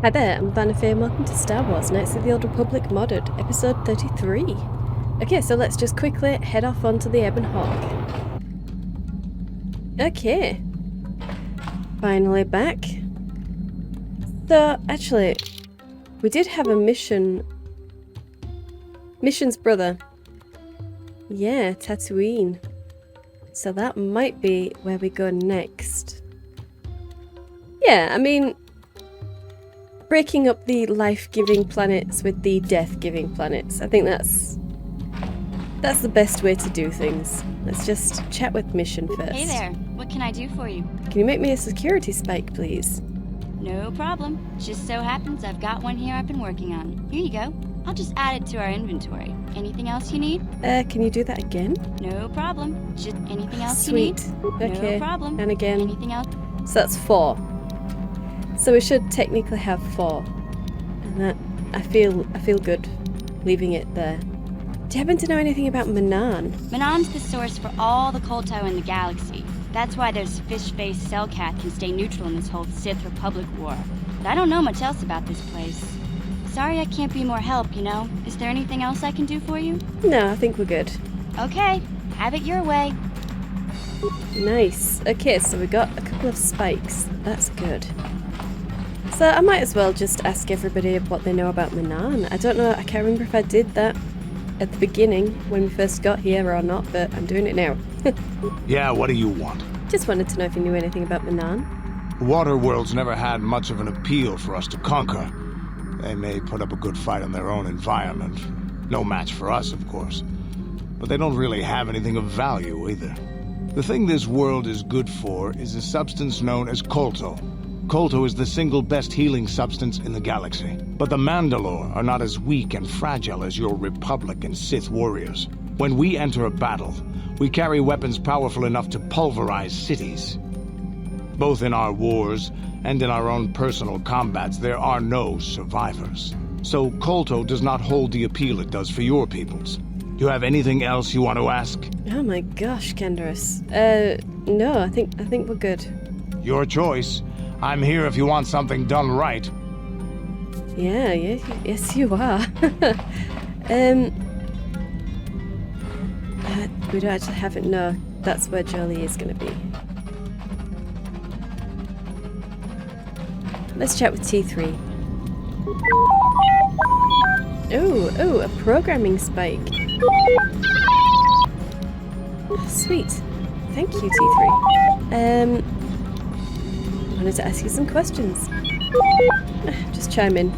Hi there, I'm Vanafay and welcome to Star Wars Knights of the Old Republic Modded, episode 33. Okay, so let's just quickly head off onto the Ebon Hawk. Okay. Finally back. So, actually, we did have a mission. Mission's brother. Yeah, Tatooine. So that might be where we go next. Yeah, I mean, breaking up the life-giving planets with the death-giving planets. I think that's the best way to do things. Let's just chat with Mission first. Hey there, what can I do for you? Can you make me a security spike, please? No problem. Just so happens I've got one here I've been working on. Here you go. I'll just add it to our inventory. Anything else you need? Can you do that again? No problem. Just anything else Sweet. you need? Okay. No problem. And again. Anything else? So that's 4. So we should technically have 4. And that I feel good leaving it there. Do you happen to know anything about Manan? Manon's the source for all the KotOR in the galaxy. That's why their fish-faced Cellcat can stay neutral in this whole Sith Republic war. But I don't know much else about this place. Sorry I can't be more help, you know. Is there anything else I can do for you? No, I think we're good. Okay, have it your way. Nice. Okay, so we got a couple of spikes. That's good. So I might as well just ask everybody what they know about Manan. I don't know, I can't remember if I did that at the beginning when we first got here or not, but I'm doing it now. Yeah, what do you want? Just wanted to know if you knew anything about Manan. Waterworld's never had much of an appeal for us to conquer. They may put up a good fight in their own environment. No match for us, of course. But they don't really have anything of value, either. The thing this world is good for is a substance known as kolto. Kolto is the single best healing substance in the galaxy. But the Mandalore are not as weak and fragile as your Republic and Sith warriors. When we enter a battle, we carry weapons powerful enough to pulverize cities. Both in our wars and in our own personal combats, there are no survivors. So kolto does not hold the appeal it does for your peoples. Do you have anything else you want to ask? Oh my gosh, Kendaris. No, I think we're good. Your choice. I'm here if you want something done right. Yeah, yes you are. We don't actually have it. No, that's where Jolie is going to be. Let's chat with T3. Oh, a programming spike. Sweet. Thank you, T3. Wanted to ask you some questions. Just chime in.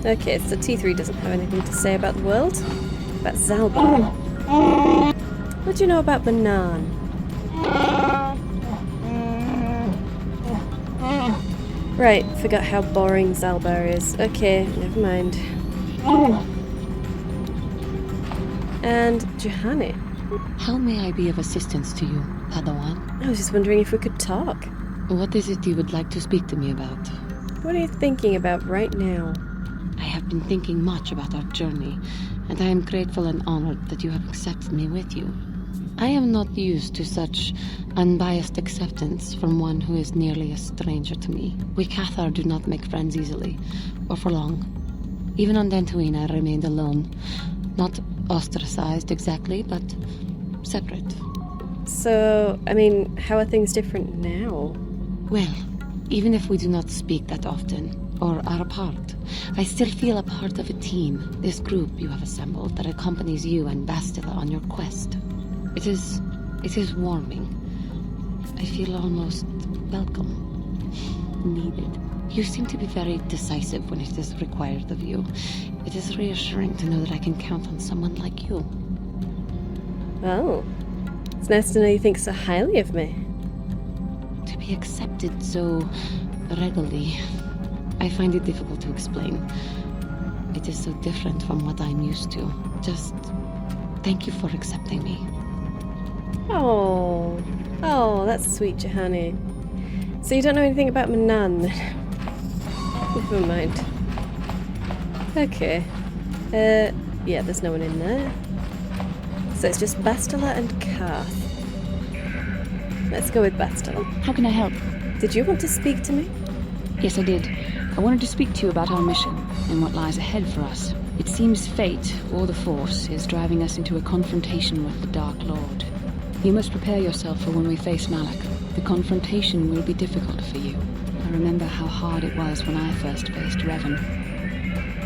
Okay, so T3 doesn't have anything to say about the world. About Zalbar. What do you know about Manan? Right, forgot how boring Zalbar is. Okay, never mind. And Juhani. How may I be of assistance to you, Padawan? I was just wondering if we could talk. What is it you would like to speak to me about? What are you thinking about right now? I have been thinking much about our journey, and I am grateful and honored that you have accepted me with you. I am not used to such unbiased acceptance from one who is nearly a stranger to me. We KotOR do not make friends easily, or for long. Even on Tatooine I remained alone. Not ostracized exactly, but separate. So, I mean, how are things different now? Well, even if we do not speak that often, or are apart, I still feel a part of a team, this group you have assembled that accompanies you and Bastila on your quest. It is warming. I feel almost welcome, needed. You seem to be very decisive when it is required of you. It is reassuring to know that I can count on someone like you. Oh, it's nice to know you think so highly of me. To be accepted so readily, I find it difficult to explain. It is so different from what I'm used to. Just thank you for accepting me. Oh, that's sweet, Juhani. So you don't know anything about Manan then? Never mind. Okay. Yeah, there's no one in there. So it's just Bastila and Karth. Let's go with Bastila. How can I help? Did you want to speak to me? Yes, I did. I wanted to speak to you about our mission and what lies ahead for us. It seems fate, or the Force, is driving us into a confrontation with the Dark Lord. You must prepare yourself for when we face Malak. The confrontation will be difficult for you. I remember how hard it was when I first faced Revan.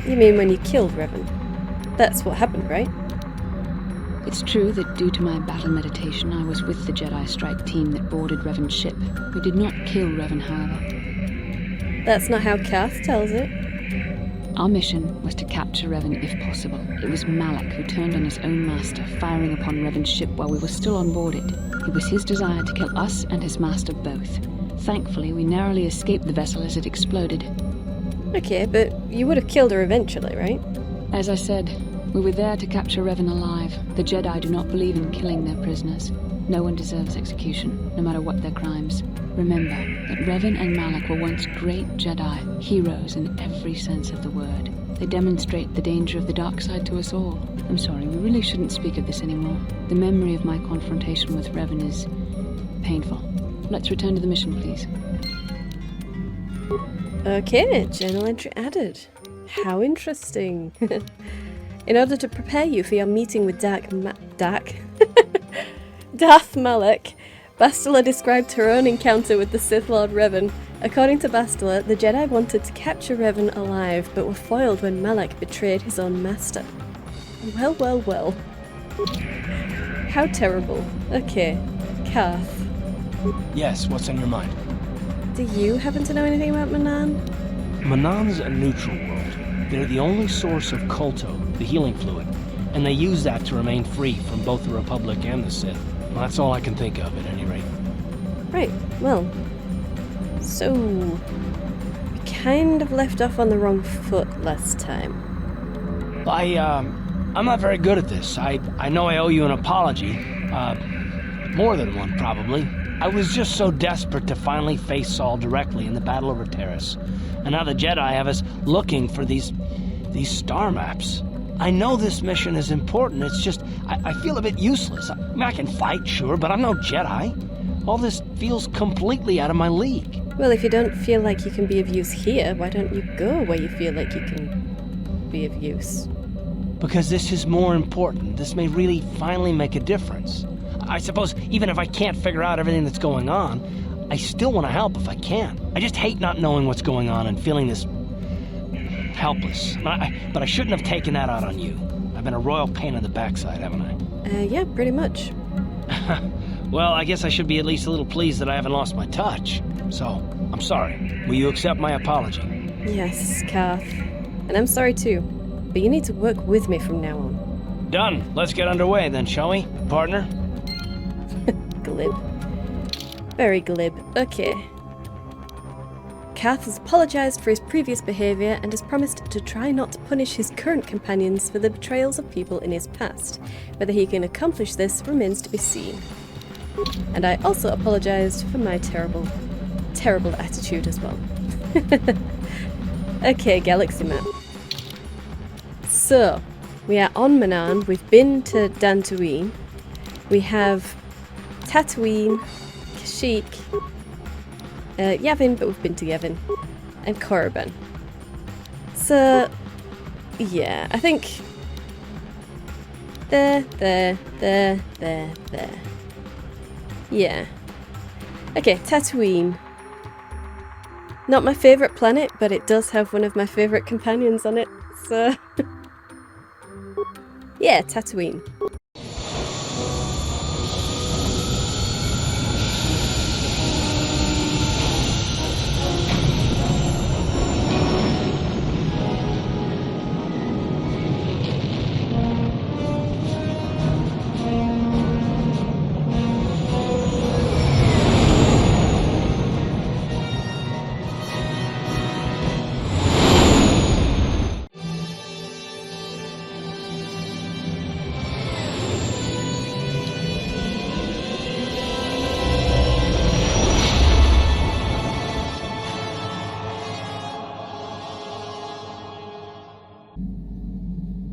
You mean when you killed Revan? That's what happened, right? It's true that due to my battle meditation, I was with the Jedi strike team that boarded Revan's ship. We did not kill Revan, however. That's not how Kath tells it. Our mission was to capture Revan if possible. It was Malak who turned on his own master, firing upon Revan's ship while we were still on board it. It was his desire to kill us and his master both. Thankfully, we narrowly escaped the vessel as it exploded. Okay, but you would have killed her eventually, right? As I said, we were there to capture Revan alive. The Jedi do not believe in killing their prisoners. No one deserves execution, no matter what their crimes. Remember that Revan and Malak were once great Jedi, heroes in every sense of the word. They demonstrate the danger of the dark side to us all. I'm sorry, we really shouldn't speak of this anymore. The memory of my confrontation with Revan is painful. Let's return to the mission, please. Okay, journal entry added. How interesting. In order to prepare you for your meeting with Darth Malak, Bastila described her own encounter with the Sith Lord Revan. According to Bastila, the Jedi wanted to capture Revan alive, but were foiled when Malak betrayed his own master. Well, well, well. How terrible. Okay, Kath. Yes, what's on your mind? Do you happen to know anything about Manan? Manan's a neutral world. They're the only source of KotOR, the healing fluid, and they use that to remain free from both the Republic and the Sith. Well, that's all I can think of, at any rate. Right, well, so we kind of left off on the wrong foot last time. I'm not very good at this. I know I owe you an apology. More than one, probably. I was just so desperate to finally face Saul directly in the battle over Terrace. And now the Jedi have us looking for these star maps. I know this mission is important, it's just, I feel a bit useless. I mean, I can fight, sure, but I'm no Jedi. All this feels completely out of my league. Well, if you don't feel like you can be of use here, why don't you go where you feel like you can be of use? Because this is more important. This may really finally make a difference. I suppose even if I can't figure out everything that's going on, I still want to help if I can. I just hate not knowing what's going on and feeling this helpless. But I shouldn't have taken that out on you. I've been a royal pain in the backside, haven't I? Yeah, pretty much. Well, I guess I should be at least a little pleased that I haven't lost my touch. So, I'm sorry. Will you accept my apology? Yes, Kath. And I'm sorry too. But you need to work with me from now on. Done. Let's get underway then, shall we, partner? Glib. Very glib. Okay. Kath has apologised for his previous behaviour and has promised to try not to punish his current companions for the betrayals of people in his past. Whether he can accomplish this remains to be seen. And I also apologised for my terrible attitude as well. Okay, galaxy map. So, we are on Manan, we've been to Tatooine, we have Tatooine, Kashyyyk, Yavin, but we've been to Yavin, and Korriban. So, yeah, I think there. Yeah. Okay, Tatooine. Not my favourite planet, but it does have one of my favourite companions on it, so... yeah, Tatooine.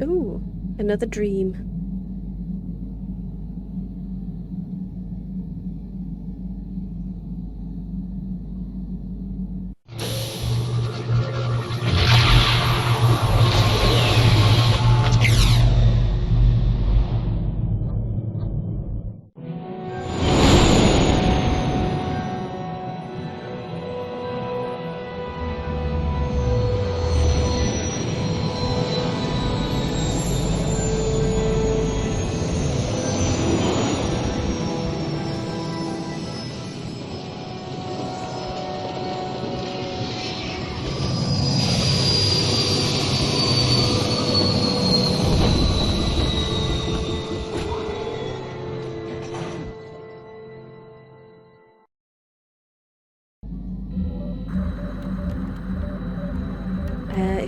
Ooh, another dream.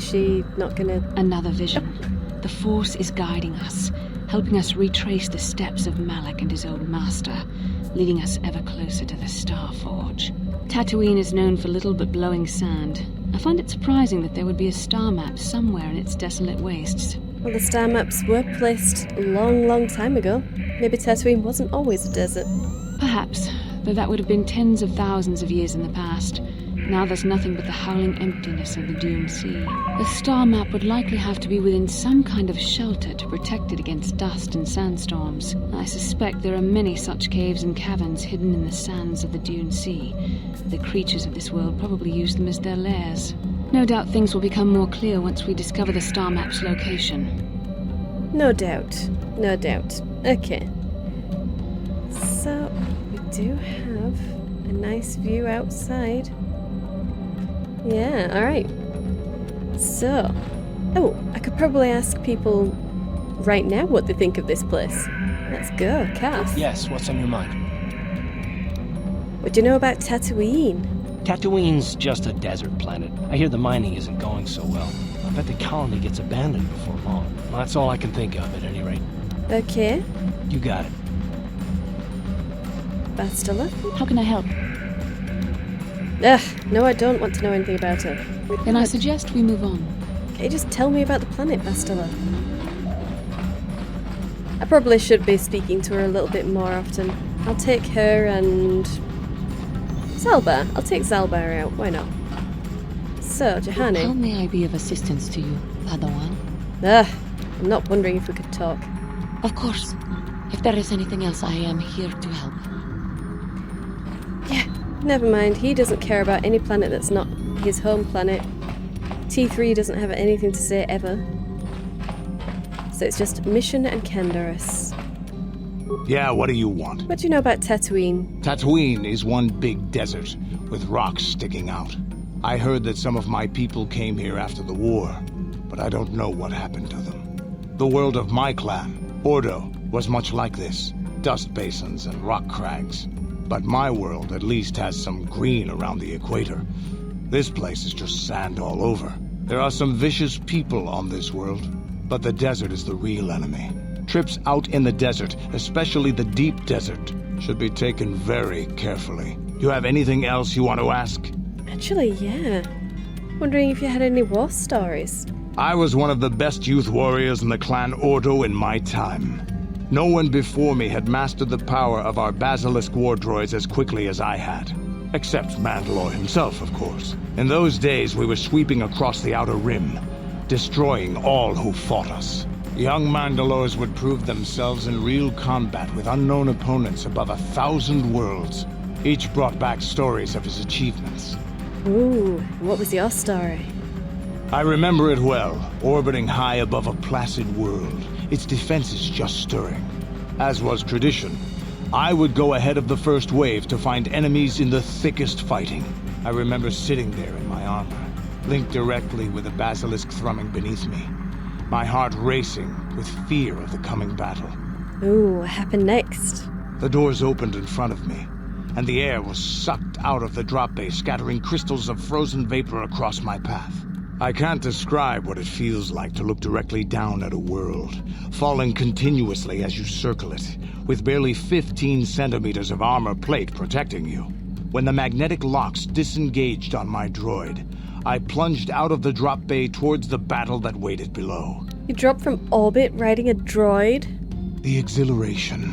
Is she not gonna... Another vision. The Force is guiding us, helping us retrace the steps of Malak and his old master, leading us ever closer to the Star Forge. Tatooine is known for little but blowing sand. I find it surprising that there would be a star map somewhere in its desolate wastes. Well, the star maps were placed a long, long time ago. Maybe Tatooine wasn't always a desert. Perhaps, though that would have been tens of thousands of years in the past. Now there's nothing but the howling emptiness of the Dune Sea. The star map would likely have to be within some kind of shelter to protect it against dust and sandstorms. I suspect there are many such caves and caverns hidden in the sands of the Dune Sea. The creatures of this world probably use them as their lairs. No doubt things will become more clear once we discover the star map's location. No doubt. No doubt. Okay. So, we do have a nice view outside. Yeah, alright. So, oh, I could probably ask people right now what they think of this place. Let's go, Cass. Yes, what's on your mind? What do you know about Tatooine? Tatooine's just a desert planet. I hear the mining isn't going so well. I bet the colony gets abandoned before long. Well, that's all I can think of, at any rate. Okay. You got it. Bastila? How can I help? Ugh, no, I don't want to know anything about her. Then I suggest we move on. Can you just tell me about the planet, Bastila? I probably should be speaking to her a little bit more often. I'll take her and... Zalbar. I'll take Zalbar out, why not? So, How Juhani. may I be of assistance to you, Padawan? Ugh, I'm not wondering if we could talk. Of course. If there is anything else, I am here to help. Yeah, never mind. He doesn't care about any planet that's not his home planet. T3 doesn't have anything to say ever. So it's just Mission and Canderous. Yeah, what do you want? What do you know about Tatooine? Tatooine is one big desert with rocks sticking out. I heard that some of my people came here after the war, but I don't know what happened to them. The world of my clan, Ordo, was much like this. Dust basins and rock crags. But my world at least has some green around the equator. This place is just sand all over. There are some vicious people on this world, but the desert is the real enemy. Trips out in the desert, especially the deep desert, should be taken very carefully. You have anything else you want to ask? Actually, yeah. Wondering if you had any war stories. I was one of the best youth warriors in the clan Ordo in my time. No one before me had mastered the power of our basilisk war droids as quickly as I had. Except Mandalore himself, of course. In those days, we were sweeping across the Outer Rim, destroying all who fought us. Young Mandalores would prove themselves in real combat with unknown opponents above 1,000 worlds. Each brought back stories of his achievements. Ooh, what was your story? I remember it well, orbiting high above a placid world, its defenses just stirring. As was tradition, I would go ahead of the first wave to find enemies in the thickest fighting. I remember sitting there in my armor, linked directly with the basilisk thrumming beneath me, my heart racing with fear of the coming battle. Ooh, what happened next? The doors opened in front of me, and the air was sucked out of the drop bay, scattering crystals of frozen vapor across my path. I can't describe what it feels like to look directly down at a world, falling continuously as you circle it, with barely 15 centimeters of armor plate protecting you. When the magnetic locks disengaged on my droid, I plunged out of the drop bay towards the battle that waited below. You dropped from orbit riding a droid? The exhilaration,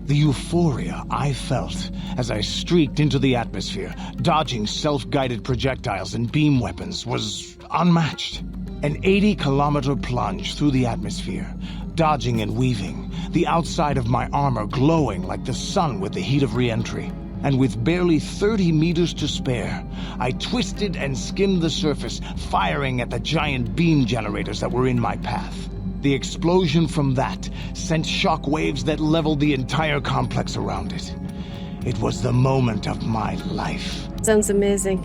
the euphoria I felt as I streaked into the atmosphere, dodging self-guided projectiles and beam weapons, was unmatched. An 80-kilometer plunge through the atmosphere, dodging and weaving, the outside of my armor glowing like the sun with the heat of re-entry. And with barely 30 meters to spare, I twisted and skimmed the surface, firing at the giant beam generators that were in my path. The explosion from that sent shock waves that leveled the entire complex around it. It was the moment of my life. Sounds amazing.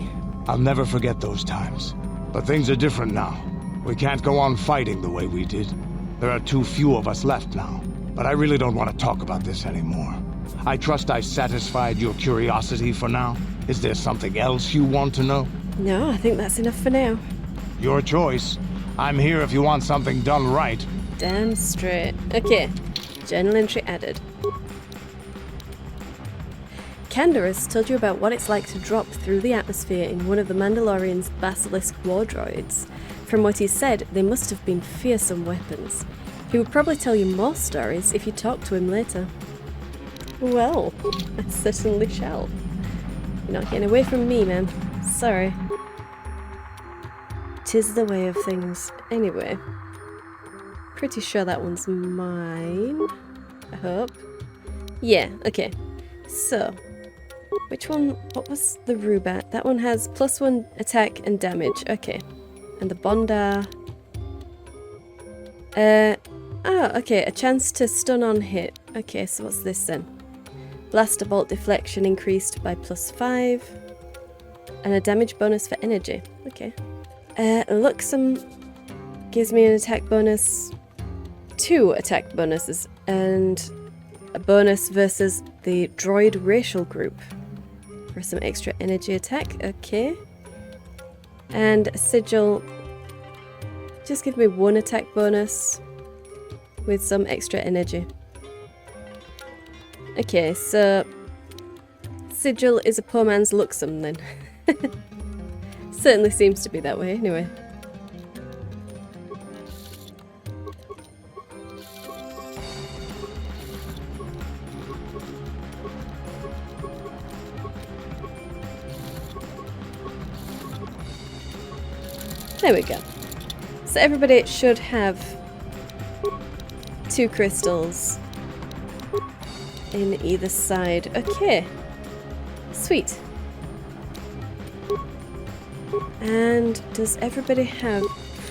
I'll never forget those times. But things are different now. We can't go on fighting the way we did. There are too few of us left now. But I really don't want to talk about this anymore. I trust I've satisfied your curiosity for now. Is there something else you want to know? No, I think that's enough for now. Your choice. I'm here if you want something done right. Damn straight. Okay, journal entry added. Canderous told you about what it's like to drop through the atmosphere in one of the Mandalorian's basilisk war droids. From what he said, they must have been fearsome weapons. He would probably tell you more stories if you talk to him later. Well, I certainly shall. You're not getting away from me, man. Sorry. 'Tis the way of things. Anyway. Pretty sure that one's mine. I hope. Yeah, okay. So, which one? What was the Rubat? That one has +1 attack and damage. Okay. And the Bondar. Okay, a chance to stun on hit. Okay, so what's this then? Blaster bolt deflection increased by +5. And a damage bonus for energy. Okay. Luxem gives me an attack bonus. 2 attack bonuses. And a bonus versus the droid racial group. For some extra energy attack. Okay. And Sigil. Just give me 1 attack bonus. With some extra energy. Okay, so Sigil is a poor man's Luxem then. Certainly seems to be that way anyway. There we go. So everybody should have 2 crystals in either side. Okay. Sweet. And does everybody have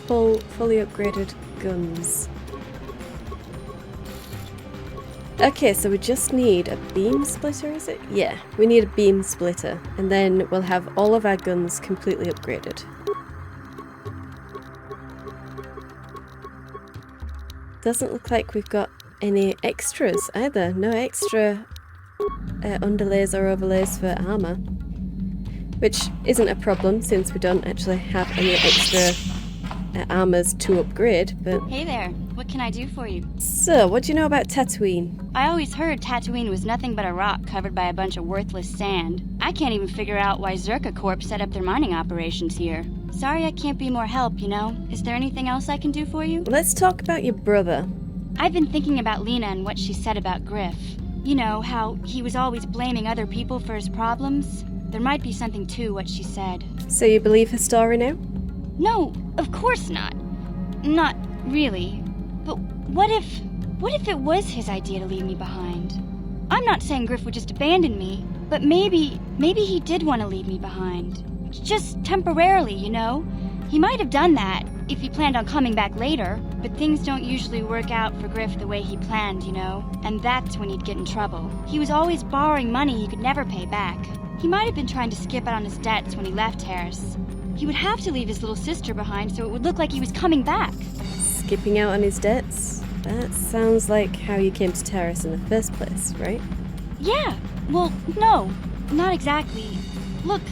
fully upgraded guns? Okay, so we just need a beam splitter, is it? Yeah, we need a beam splitter. And then we'll have all of our guns completely upgraded. Doesn't look like we've got any extras either. No extra underlays or overlays for armor. Which isn't a problem since we don't actually have any extra armors to upgrade, but... Hey there, what can I do for you? So, what do you know about Tatooine? I always heard Tatooine was nothing but a rock covered by a bunch of worthless sand. I can't even figure out why SWKotOR set up their mining operations here. Sorry I can't be more help, you know? Is there anything else I can do for you? Let's talk about your brother. I've been thinking about Lena and what she said about Griff. You know, how he was always blaming other people for his problems? There might be something to what she said. So you believe her story now? No, of course not. Not really. But what if it was his idea to leave me behind? I'm not saying Griff would just abandon me, but maybe he did want to leave me behind. Just temporarily, you know? He might have done that if he planned on coming back later, but things don't usually work out for Griff the way he planned, you know? And that's when he'd get in trouble. He was always borrowing money he could never pay back. He might have been trying to skip out on his debts when he left Terrace. He would have to leave his little sister behind so it would look like he was coming back. Skipping out on his debts? That sounds like how you came to Terrace in the first place, right? Yeah, well, no, not exactly. Look,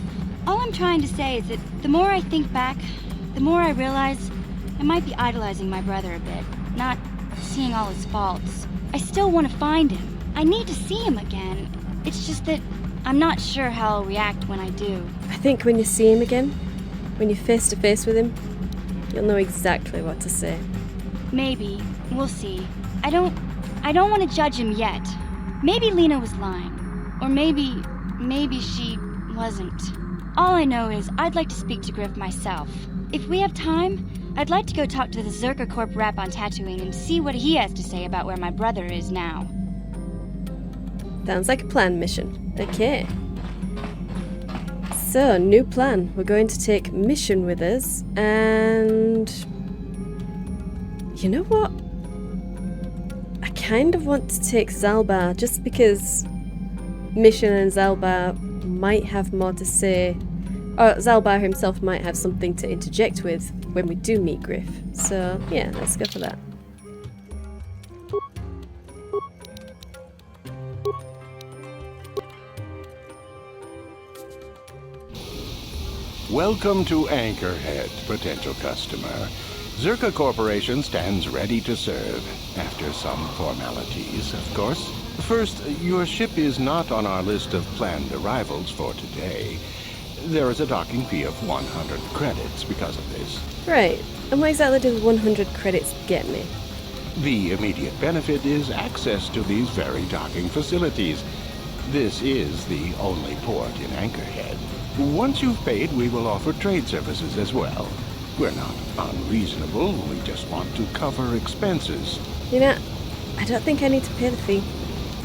all I'm trying to say is that the more I think back, the more I realize I might be idolizing my brother a bit, not seeing all his faults. I still want to find him. I need to see him again. It's just that I'm not sure how I'll react when I do. I think when you see him again, when you're face to face with him, you'll know exactly what to say. Maybe. We'll see. I don't want to judge him yet. Maybe Lena was lying. Or maybe she wasn't. All I know is I'd like to speak to Griff myself. If we have time, I'd like to go talk to the SWKotOR rep on Tatooine and see what he has to say about where my brother is now. Sounds like a plan, Mission. Okay. So, new plan. We're going to take Mission with us, and... you know what? I kind of want to take Zalbar, just because Mission and Zalbar might have more to say, or Zalbar himself might have something to interject with when we do meet Griff. So, yeah, let's go for that. Welcome to Anchorhead, potential customer. Zerka Corporation stands ready to serve, after some formalities, of course. First, your ship is not on our list of planned arrivals for today. There is a docking fee of 100 credits because of this. Right. And what exactly does 100 credits get me? The immediate benefit is access to these very docking facilities. This is the only port in Anchorhead. Once you've paid, we will offer trade services as well. We're not unreasonable, we just want to cover expenses. You know, I don't think I need to pay the fee.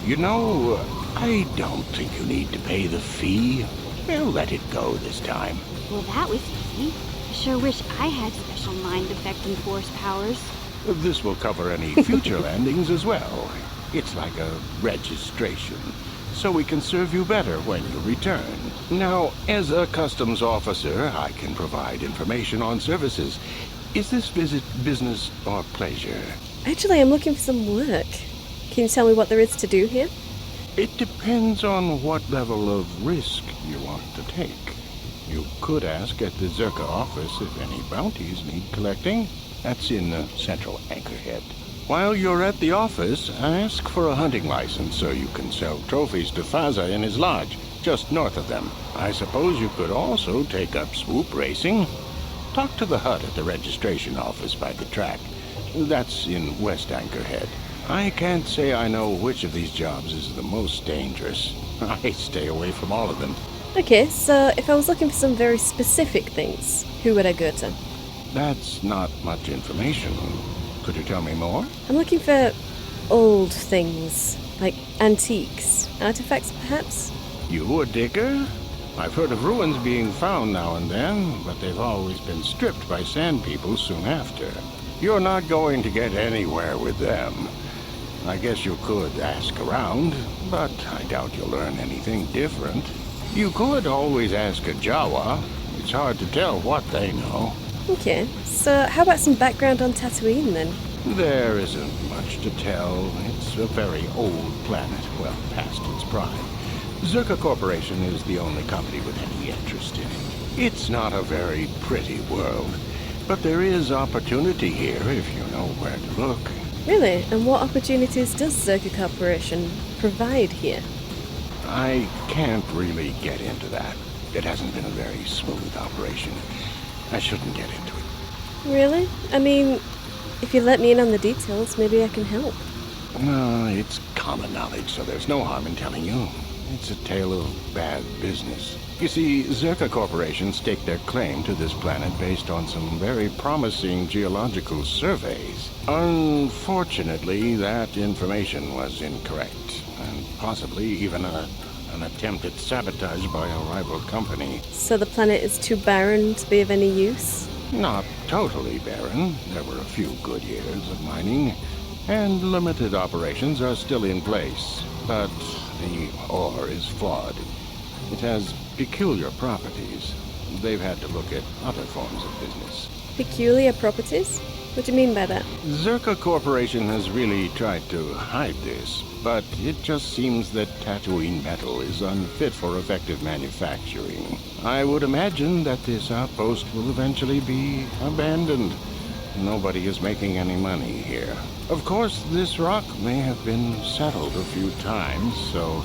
You know, I don't think you need to pay the fee. We'll let it go this time. Well, that was easy. I sure wish I had special mind-affecting force powers. This will cover any future landings as well. It's like a registration, so we can serve you better when you return. Now, as a customs officer, I can provide information on services. Is this visit business or pleasure? Actually, I'm looking for some work. Can you tell me what there is to do here? It depends on what level of risk you want to take. You could ask at the Zerka office if any bounties need collecting. That's in central Anchorhead. While you're at the office, ask for a hunting license so you can sell trophies to Faza in his lodge, just north of them. I suppose you could also take up swoop racing. Talk to the hut at the registration office by the track. That's in West Anchorhead. I can't say I know which of these jobs is the most dangerous. I stay away from all of them. Okay, so if I was looking for some very specific things, who would I go to? That's not much information. Could you tell me more? I'm looking for old things, like antiques, artifacts perhaps? You a digger? I've heard of ruins being found now and then, but they've always been stripped by sand people soon after. You're not going to get anywhere with them. I guess you could ask around, but I doubt you'll learn anything different. You could always ask a Jawa. It's hard to tell what they know. Okay, so how about some background on Tatooine then? There isn't much to tell. It's a very old planet, well past its prime. Zerka Corporation is the only company with any interest in it. It's not a very pretty world, but there is opportunity here if you know where to look. Really? And what opportunities does Zerka Corporation provide here? I can't really get into that. It hasn't been a very smooth operation. I shouldn't get into it. Really? I mean, if you let me in on the details, maybe I can help. No, it's common knowledge, so there's no harm in telling you. It's a tale of bad business. You see, Zerka Corporation staked their claim to this planet based on some very promising geological surveys. Unfortunately, that information was incorrect, and possibly even an attempt at sabotage by a rival company. So the planet is too barren to be of any use? Not totally barren. There were a few good years of mining, and limited operations are still in place. But the ore is flawed. It has peculiar properties. They've had to look at other forms of business. Peculiar properties? What do you mean by that? Zerka Corporation has really tried to hide this, but it just seems that Tatooine metal is unfit for effective manufacturing. I would imagine that this outpost will eventually be abandoned. Nobody is making any money here. Of course, this rock may have been settled a few times, so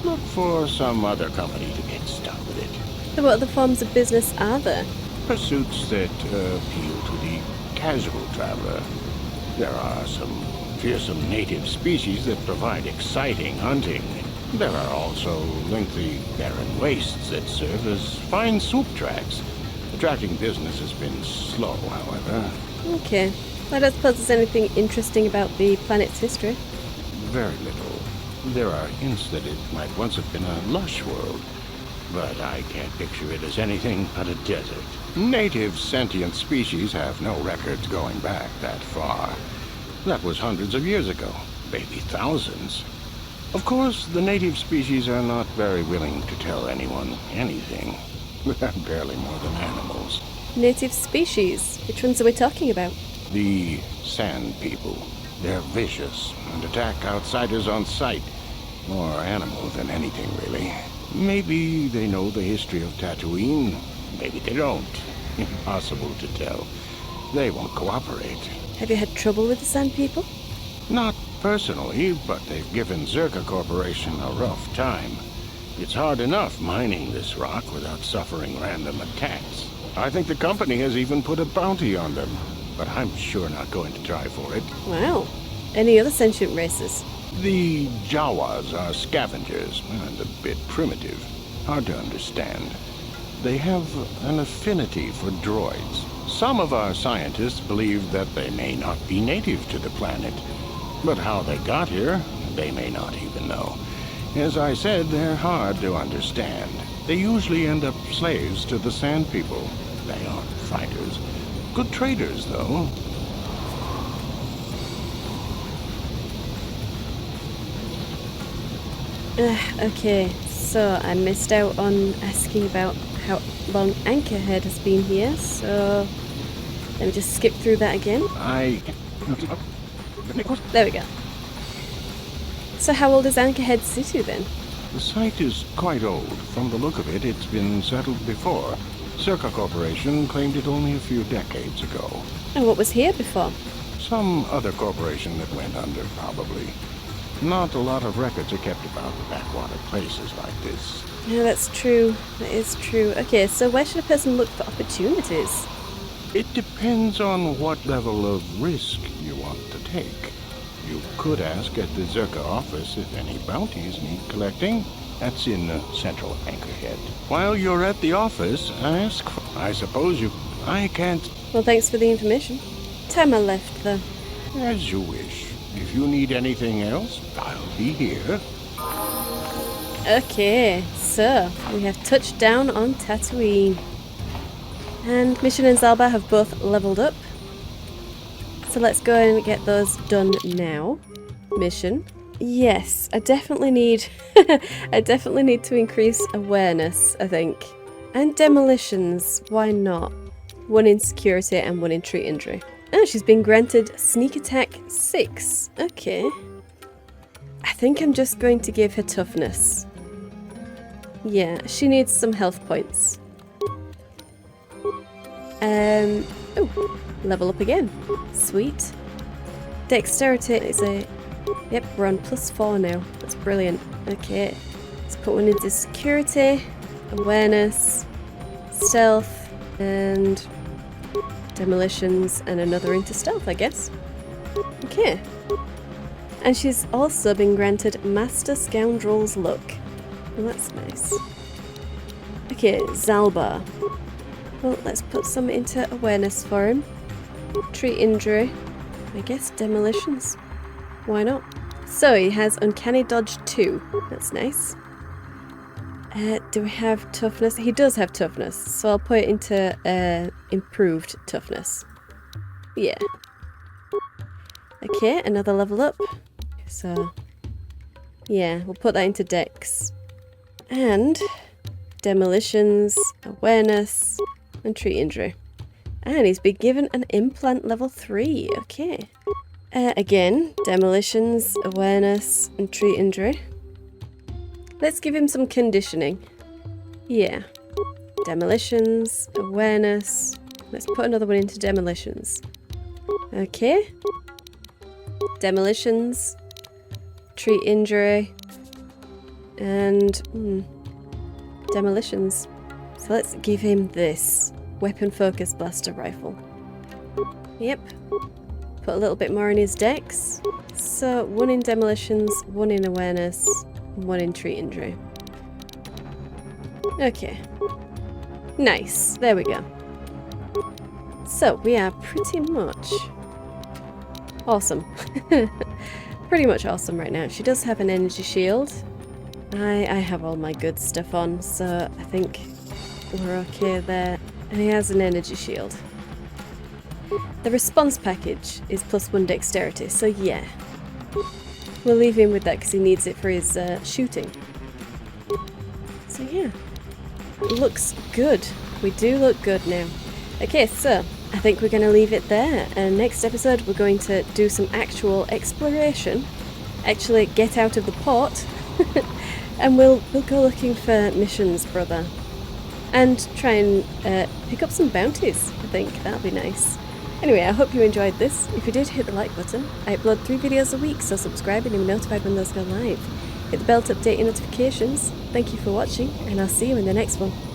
look for some other company to get stuck with it. So what other forms of business are there? Pursuits that appeal to the casual traveler. There are some fearsome native species that provide exciting hunting. There are also lengthy barren wastes that serve as fine swoop tracks. Attracting business has been slow, however. Okay. I don't suppose there's anything interesting about the planet's history. Very little. There are hints that it might once have been a lush world, but I can't picture it as anything but a desert. Native sentient species have no records going back that far. That was hundreds of years ago, maybe thousands. Of course, the native species are not very willing to tell anyone anything. They're barely more than animals. Native species? Which ones are we talking about? The Sand People. They're vicious and attack outsiders on sight. More animal than anything, really. Maybe they know the history of Tatooine. maybe they don't. Impossible to tell. They won't cooperate. Have you had trouble with the Sand People? Not personally, but they've given Zerka Corporation a rough time. It's hard enough mining this rock without suffering random attacks. I think the company has even put a bounty on them, but I'm sure not going to try for it. Wow. Any other sentient races? The Jawas are scavengers, and a bit primitive. Hard to understand. They have an affinity for droids. Some of our scientists believe that they may not be native to the planet, but how they got here, they may not even know. As I said, they're hard to understand. They usually end up slaves to the Sand People. They aren't fighters. Good traders, though. Okay, so I missed out on asking about how long Anchorhead has been here, so let me just skip through that again. There we go. So how old is Anchorhead City then? The site is quite old. From the look of it, it's been settled before. SWKotOR Corporation claimed it only a few decades ago. And what was here before? Some other corporation that went under, probably. Not a lot of records are kept about the backwater places like this. Yeah, that's true. That is true. Okay, so where should a person look for opportunities? It depends on what level of risk you want to take. You could ask at the SWKotOR office if any bounties need collecting. That's in central Anchorhead. While you're at the office, ask for... I suppose you... I can't... Well, thanks for the information. Time I left, though. As you wish. If you need anything else, I'll be here. Okay, so we have touched down on Tatooine. And Mission and Zalba have both leveled up. So let's go and get those done now. Mission. Yes, I definitely need I definitely need to increase awareness, I think. And demolitions, why not? One in security and one in treat injury. Oh, she's been granted sneak attack 6. Okay. I think I'm just going to give her toughness. Yeah, she needs some health points. Oh, level up again. Sweet. Dexterity is a... Yep, we're on +4 now. That's brilliant. Okay, let's put one into security, awareness, stealth, and demolitions, and another into stealth, I guess. Okay. And she's also been granted Master Scoundrel's Luck. Well, that's nice. Okay, Zalba. Well, let's put some into awareness for him. Treat injury. I guess demolitions. Why not? So he has Uncanny Dodge 2. That's nice. Do we have toughness? He does have toughness, so I'll put it into improved toughness. Yeah. Okay, another level up. So, yeah, we'll put that into Dex. And demolitions, awareness, and treat injury. And he's been given an implant level 3. Okay. Again, demolitions, awareness, and treat injury. Let's give him some conditioning. Yeah. Demolitions, awareness. Let's put another one into demolitions. Okay. Demolitions, treat injury, and demolitions. So let's give him this weapon focus blaster rifle. Yep. Put a little bit more in his dex. So 1 in demolitions, 1 in awareness, 1 in treat injury. Okay. Nice. There we go. So we are pretty much awesome. Pretty much awesome right now. She does have an energy shield. I have all my good stuff on, so I think we're okay there. And he has an energy shield. The response package is +1 dexterity, so yeah. We'll leave him with that because he needs it for his shooting. So yeah. Looks good. We do look good now. Okay, so I think we're going to leave it there. And next episode we're going to do some actual exploration. Actually get out of the port. And we'll go looking for missions, brother. and try and pick up some bounties. I think that'll be nice. Anyway, I hope you enjoyed this. If you did, hit the like button. I upload 3 videos a week, so subscribe and you'll be notified when those go live. Hit the bell to update your notifications. Thank you for watching, and I'll see you in the next one.